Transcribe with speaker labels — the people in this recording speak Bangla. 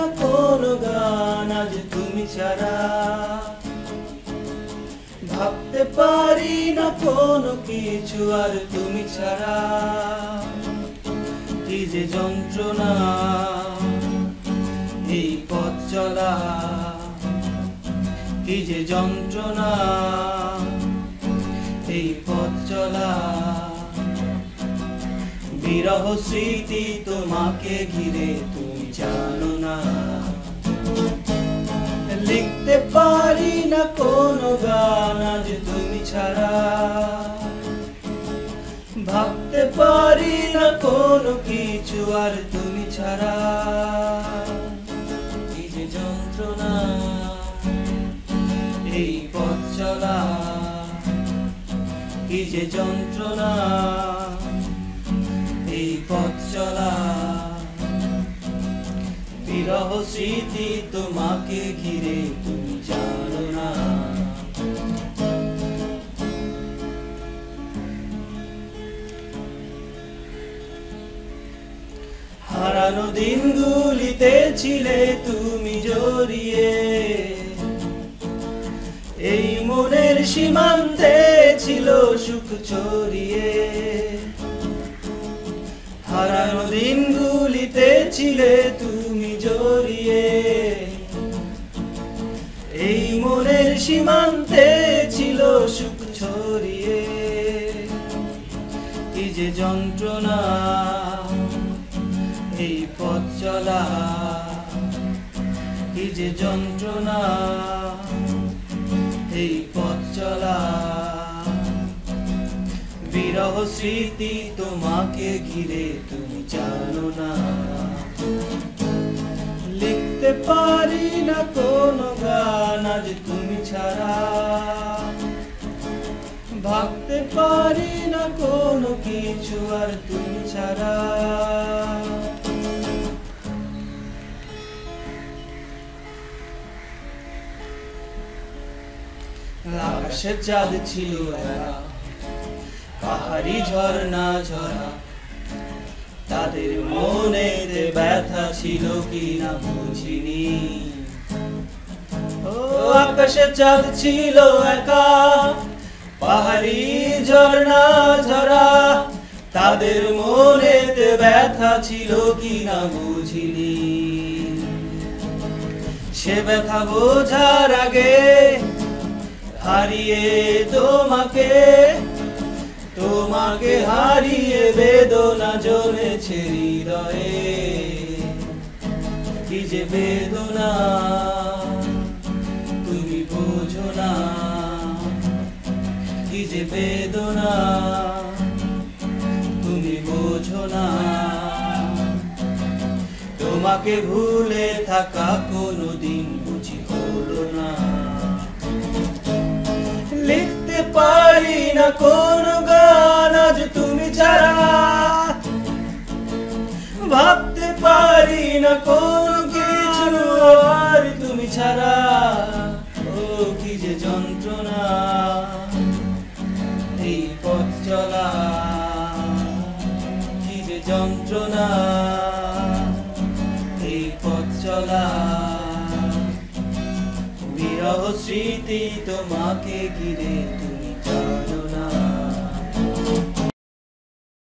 Speaker 1: না কোনো গান আজ তুমি ছাড়া, ভাবতে পারি না কোনো কিছু আর তুমি ছাড়া। কি যে যন্ত্রণা এই পথ চলা, কি যে যন্ত্রণা এই পথ চলা। বিরহ স্মৃতি তোমাকে ঘিরে তুমি জানো না, লিখতে পারি না কোনো গান আজ তুমি ছাড়া, ভাবতে পারি না কোনো কিছু আর তুমি ছাড়া। কি যে যন্ত্রণা এই পথ চলা, কি যে যন্ত্রণা এই পথ চলা। বিরহ স্মৃতি তোমাকে ঘিরে তুমি জানো না। হারানো দিনগুলিতে ছিলে তুমি জড়িয়ে, এই মনের সীমান্তে ছিল সুখ ছড়িয়ে। হারানো দিনগুলিতে ছিলে তুমি জড়িয়ে, এই মনের সীমান্তে ছিল সুখ ছড়িয়ে। কি যে যন্ত্রণা এই পথ চলা, কি যে যন্ত্রণা এই পথ চলা। বিরহ স্মৃতি তোমাকে ঘিরে তুমি জানো না, লিখতে পারি না কোনো গান আজ তুমি ছাড়া, ভাবতে পারি না কোনো কিছু আর তুমি ছাড়া। আকাশের চাঁদ ছিল একা, পাহাড়ি ঝর্ণা ঝরা, তাদের মনেতে ব্যথা ছিল কিনা বুঝিনি। ও আকাশের চাঁদ ছিল একা, পাহাড়ি ঝর্ণা ঝরা, তাদের মনেতে ব্যথা ছিল কিনা বুঝিনি। সে ব্যথা বোঝার আগে হারিয়ে তোমাকে, তোমাকে হারিয়ে বেদনা জমেছে হৃদয়ে। কি যে বেদনা তুমি বোঝো না, কি যে বেদনা তুমি বোঝো না। তোমাকে ভুলে থাকা কোনোদিন বুঝি হলো না, লিখতে পারি না কোনো গান আজ তুমি ছাড়া, ভাবতে পারি না কোনো কিছু আর তুমি ছাড়া। ও কি যে যন্ত্রণা এই পথ চলা, কি যে যন্ত্রণা এই পথ চলা। বিরহ স্মৃতি তোমাকে ঘিরে